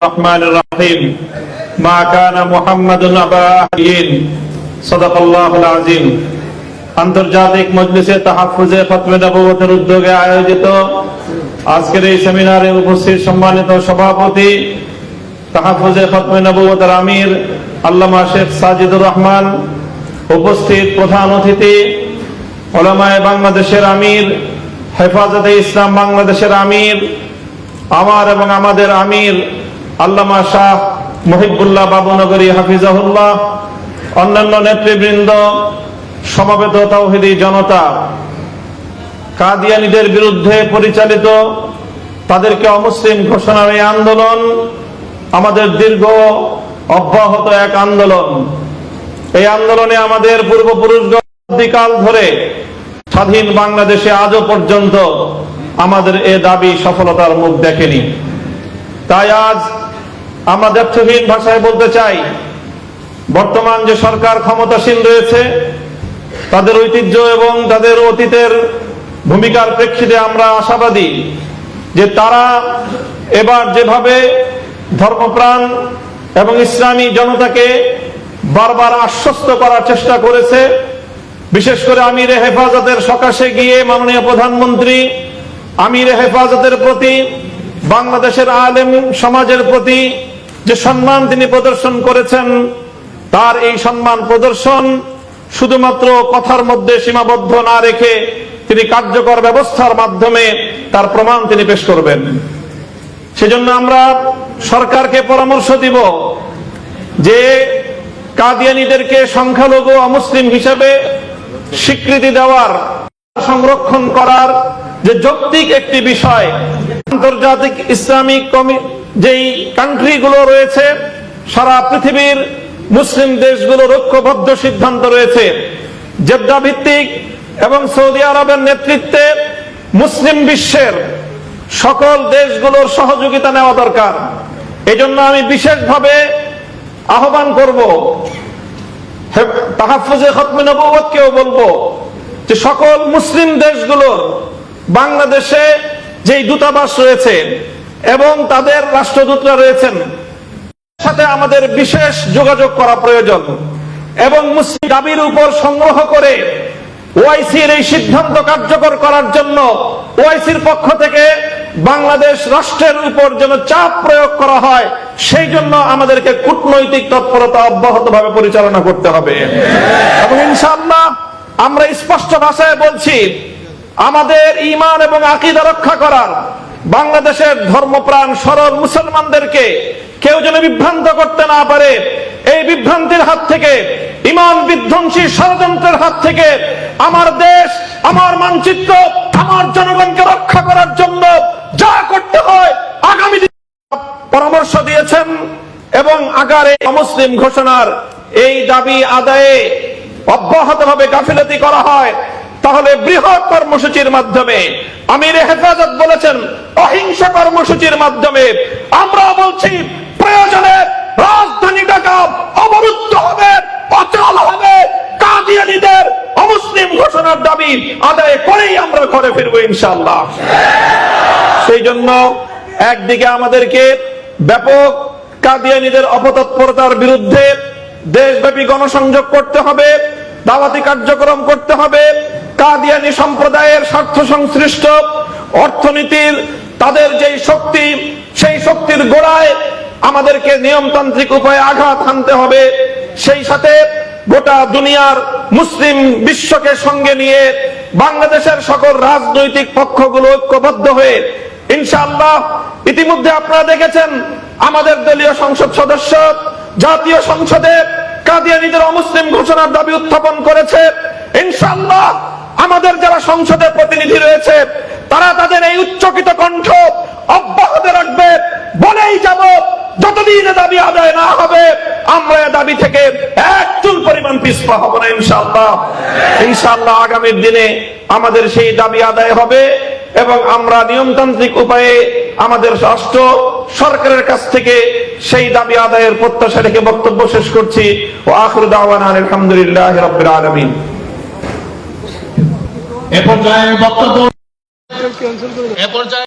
الرحمن الرحيم ما كان محمد أبا أحد صدق الله العظيم। আন্তর্জাতিক মজলিসে তাহাফুজে খতমে নবুয়তের উদ্যোগে আয়োজিত আজকের এই সেমিনারে উপস্থিত সম্মানিত সভাপতি তাহাফুজে খতমে নবুয়তের আমির আল্লামা শেখ সাজিদুর রহমান, উপস্থিত প্রধান অতিথি উলামায়ে বাংলাদেশের আমির, হেফাজতে ইসলাম বাংলাদেশের আমির, আমার এবং আমাদের আমির আল্লামা শাহ মুহিবুল্লাহ বাবুনগরী হাফিজাহুল্লাহ, অন্যান্য নেতৃবৃন্দ, সমবেত তাওহীদি জনতা, কাদিয়ানীদের বিরুদ্ধে পরিচালিত তাদেরকে অমুসলিম ঘোষণার এই আন্দোলন আমাদের দীর্ঘ অব্যাহত এক আন্দোলন। এই আন্দোলনে আমাদের পূর্বপুরুষগণ কাল ধরে স্বাধীন বাংলাদেশে আজও পর্যন্ত আমাদের এ দাবি সফলতার মুখ দেখেনি। তাই আজ আমরা দ্ব্যর্থহীন ভাষায় বলতে চাই, বর্তমান যে সরকার ক্ষমতাসীন রয়েছে তাদের ঐতিহ্য এবং তাদের অতীতের ভূমিকার প্রেক্ষিতে আমরা আশাবাদী যে তারা এবার যেভাবে ধর্মপ্রাণ এবং ইসলামী জনতাকে বারবার আশ্বস্ত করার চেষ্টা করেছে, বিশেষ করে আমিরে হেফাজতের সকাশে গিয়ে মাননীয় প্রধানমন্ত্রী আমিরে হেফাজতের প্রতি, বাংলাদেশের আলেম সমাজের প্রতি যে সম্মান তিনি প্রদর্শন করেছেন, তার এই সম্মান প্রদর্শন শুধুমাত্র কথার মধ্যে সীমাবদ্ধ না রেখে তিনি কার্যকর ব্যবস্থার মাধ্যমে তার প্রমাণ তিনি পেশ করবেন। সেজন্য আমরা সরকারকে পরামর্শ দিব যে কাদিয়ানীদেরকে সংখ্যালঘু অমুসলিম হিসেবে স্বীকৃতি দেওয়ার, সংরক্ষণ করার যে যৌক্তিক একটি বিষয়, আন্তর্জাতিক ইসলামিক যেই কান্ট্রিগুলো রয়েছে, সারা পৃথিবীর মুসলিম দেশগুলোর ঐক্যবদ্ধ সিদ্ধান্ত রয়েছে, জেদ্দা ভিত্তিক এবং সৌদি আরবের নেতৃত্বে মুসলিম বিশ্বের সকল দেশগুলোর সহযোগিতা নেওয়া দরকার। এজন্য আমি বিশেষভাবে আহ্বান করব, তাহাফুজে খতমে নবুয়তকেও বলবো যে সকল মুসলিম দেশগুলোর বাংলাদেশে যেই দূতাবাস রয়েছে এবং তাদের রাষ্ট্রদূতরা রয়েছেন, সাথে আমাদের বিশেষ যোগাযোগ করা প্রয়োজন এবং মুসলিম দাবির উপর সংগ্রহ করে ওআইসির এই সিদ্ধান্ত কার্যকর করার জন্য ওআইসির পক্ষ থেকে বাংলাদেশ রাষ্ট্রের উপর যেন চাপ প্রয়োগ করা হয়, সেই জন্য আমাদেরকে কূটনৈতিক তৎপরতা অব্যাহতভাবে পরিচালনা করতে হবে। এবং ইনশাআল্লাহ আমরা স্পষ্ট ভাষায় বলছি, আমাদের ঈমান এবং আকীদা রক্ষা করার, বাংলাদেশের ধর্মপ্রাণ সরল মুসলমানদেরকে কেউ যেন বিভ্রান্ত করতে না পারে, এই বিভ্রান্তির হাত থেকে, ঈমান বিধ্বংসী ষড়যন্ত্রের হাত থেকে আমার দেশ, আমার মানচিত্র, আমার জনগণকে রক্ষা করার জন্য যা করতে হয় আগামী দিনে পরামর্শ দিয়েছেন। এবং আগারে অমুসলিম ঘোষণার এই দাবি আদায়ে অব্যাহতভাবে গাফিলতি করা হয়, তাহলে বৃহৎ কর্মসূচির মাধ্যমে, আমিরে হেফাজত বলেছেন অহিংস কর্মসূচির মাধ্যমে, আমরা বলছি প্রয়োজনে রাজধানী ঢাকা অবরুদ্ধ হবে, অচল হবে, কাদিয়ানীদের অমুসলিম ঘোষণার দাবি আদায় করেই আমরা ঘরে ফিরবো ইনশাআল্লাহ। সেই জন্য একদিকে আমাদেরকে ব্যাপক কাদিয়ানীদের অপতৎপরতার বিরুদ্ধে দেশব্যাপী গণসংযোগ করতে হবে, দাওয়াতি কার্যক্রম করতে হবে, কাদিয়ানী সম্প্রদায়ের স্বার্থ সংশ্লিষ্ট অর্থনীতির তাদের যেই শক্তি, সেই শক্তির গোড়ায় আমাদেরকে নিয়মতান্ত্রিক উপায়ে আঘাত হানতে হবে। সেই সাথে গোটা দুনিয়ার মুসলিম বিশ্বকে সঙ্গে নিয়ে বাংলাদেশের সকল রাজনৈতিক পক্ষগুলো ঐক্যবদ্ধ হয়ে ইনশাআল্লাহ, ইতিমধ্যে আপনারা দেখেছেন আমাদের দলীয় সংসদ সদস্য জাতীয় সংসদে কাদিয়ানীদের অমুসলিম ঘোষণার দাবি উত্থাপন করেছে। ইনশাআল্লাহ আমাদের যারা সংসদে প্রতিনিধি রয়েছে তারা তাদের এই উচ্চকিত কণ্ঠ অব্যাহত রাখবে, বলেই যাব যতদিন দাবি আদায় না হবে আমরা এই দাবি থেকে এক চুল পরিমাণ পিছপা হব না ইনশাআল্লাহ। ইনশাআল্লাহ আগামীর দিনে আমাদের সেই দাবি আদায় হবে এবং আমরা নিয়মতান্ত্রিক উপায়ে আমাদের রাষ্ট্র সরকারের কাছ থেকে সেই দাবি আদায়ের প্রত্যাশা রেখে বক্তব্য শেষ করছি। ও আখিরু দাওয়ানা আলহামদুলিল্লাহি রাব্বিল আলামিন। এ পর্যায়ে